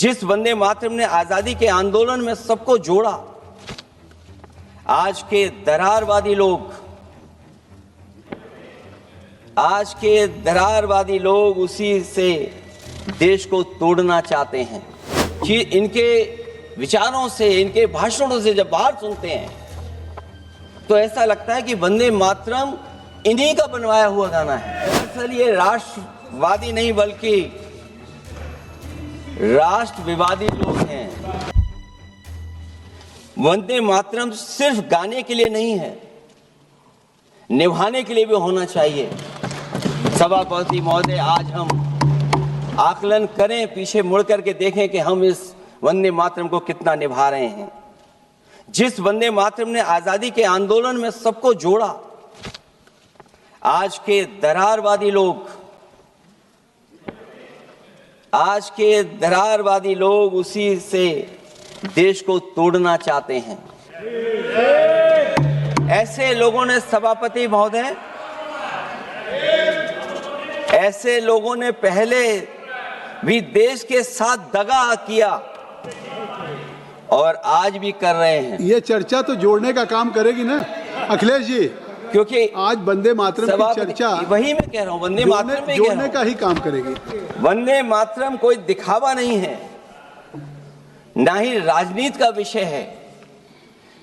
जिस वंदे मातरम ने आजादी के आंदोलन में सबको जोड़ा, आज के दरारवादी लोग उसी से देश को तोड़ना चाहते हैं। कि इनके विचारों से, इनके भाषणों से जब बाहर सुनते हैं तो ऐसा लगता है कि वंदे मातरम इन्हीं का बनवाया हुआ गाना है। दरअसल ये राष्ट्रवादी नहीं बल्कि राष्ट्रविवादी लोग हैं। वंदे मातरम सिर्फ गाने के लिए नहीं है, निभाने के लिए भी होना चाहिए। सभापति महोदय, आज हम आकलन करें, पीछे मुड़ करके देखें कि हम इस वंदे मातरम को कितना निभा रहे हैं। जिस वंदे मातरम ने आजादी के आंदोलन में सबको जोड़ा, आज के दरारवादी लोग उसी से देश को तोड़ना चाहते हैं। ऐसे लोगों ने, सभापति महोदय, ऐसे लोगों ने पहले भी देश के साथ दगा किया और आज भी कर रहे हैं। ये चर्चा तो जोड़ने का काम करेगी ना अखिलेश जी, क्योंकि आज वंदे मातरम की चर्चा, वही मैं कह रहा हूँ, वंदे मातरम में जोड़ने का ही काम करेगी। वंदे मातरम कोई दिखावा नहीं है, ना ही राजनीति का विषय है।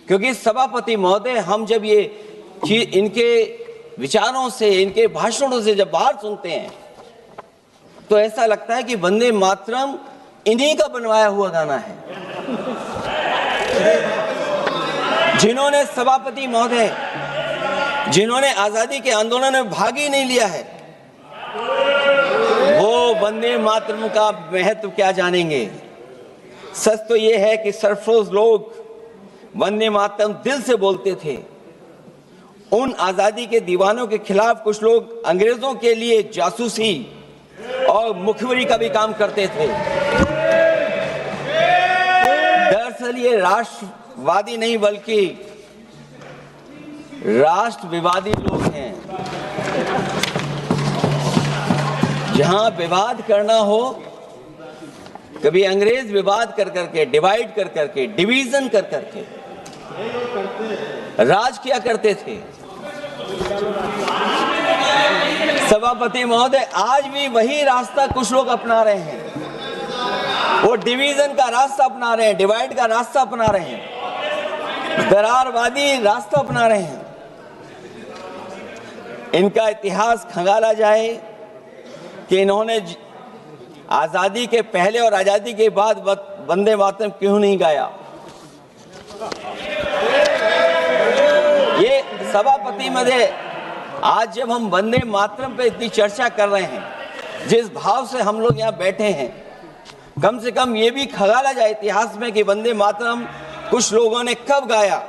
क्योंकि सभापति महोदय, हम जब ये इनके विचारों से, इनके भाषणों से जब बाहर सुनते हैं तो ऐसा लगता है कि वंदे मातरम इन्हीं का बनवाया हुआ गाना है। जिन्होंने, सभापति महोदय, जिन्होंने आजादी के आंदोलन में भाग ही नहीं लिया है, वो वंदे मातरम का महत्व क्या जानेंगे। सच तो ये है कि सरफरोश लोग वंदे मातरम दिल से बोलते थे। उन आजादी के दीवानों के खिलाफ कुछ लोग अंग्रेजों के लिए जासूसी और मुखबिरी का भी काम करते थे। दरअसल ये राष्ट्रवादी नहीं बल्कि राष्ट्रविवादी लोग हैं। जहां विवाद करना हो, कभी अंग्रेज विवाद कर करके, डिवाइड कर करके, डिवीजन कर करके राज किया करते थे। सभापति महोदय, आज भी वही रास्ता कुछ लोग अपना रहे हैं। वो डिवीजन का रास्ता अपना रहे हैं, डिवाइड का रास्ता अपना रहे हैं, दरारवादी रास्ता अपना रहे हैं। इनका इतिहास खंगाला जाए कि इन्होंने आजादी के पहले और आजादी के बाद वंदे मातरम क्यों नहीं गाया। ये सभापति महोदय, आज जब हम वंदे मातरम पे इतनी चर्चा कर रहे हैं, जिस भाव से हम लोग यहाँ बैठे हैं, कम से कम ये भी खंगाला जाए इतिहास में कि वंदे मातरम कुछ लोगों ने कब गाया।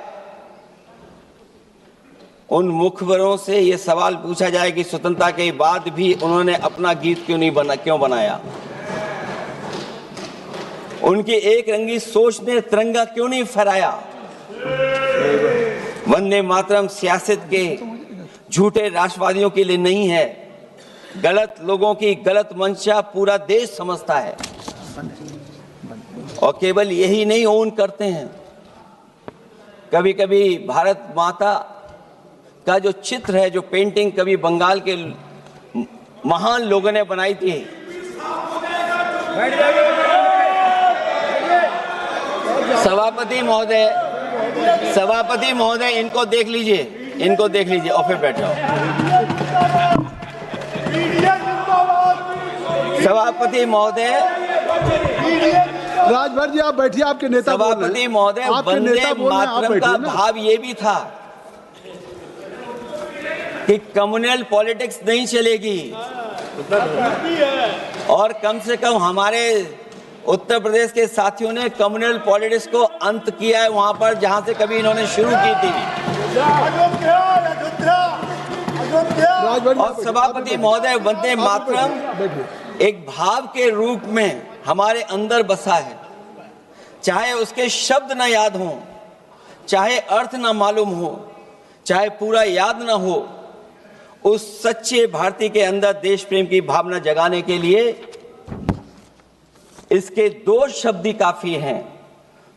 उन मुखबरों से ये सवाल पूछा जाए कि स्वतंत्रता के बाद भी उन्होंने अपना गीत क्यों बनाया। उनकी एक रंगी सोच ने तिरंगा क्यों नहीं फहराया। वंदे मातरम सियासत के झूठे राष्ट्रवादियों के लिए नहीं है, गलत लोगों की गलत मंशा पूरा देश समझता है। और केवल यही नहीं ओन करते हैं, कभी कभी भारत माता का जो चित्र है, जो पेंटिंग कभी बंगाल के महान लोगों ने बनाई थी, सभापति महोदय, इनको देख लीजिए और फिर बैठो। सभापति महोदय, राजभर जी आप बैठिए, आपके नेता। सभापति महोदय, वंदे मातरम का भाव ये भी था कि कम्युनल पॉलिटिक्स नहीं चलेगी। और कम से कम हमारे उत्तर प्रदेश के साथियों ने कम्युनल पॉलिटिक्स को अंत किया है वहां पर जहां से कभी इन्होंने शुरू की थी। और सभापति महोदय, वंदे मातरम एक भाव के रूप में हमारे अंदर बसा है। चाहे उसके शब्द ना याद हों, चाहे अर्थ ना मालूम हो, चाहे पूरा याद ना हो, उस सच्चे भारतीय के अंदर देश प्रेम की भावना जगाने के लिए इसके दो शब्द ही काफी हैं।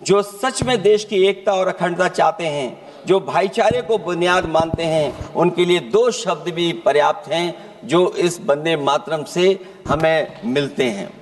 जो सच में देश की एकता और अखंडता चाहते हैं, जो भाईचारे को बुनियाद मानते हैं, उनके लिए दो शब्द भी पर्याप्त हैं जो इस वंदे मातरम से हमें मिलते हैं।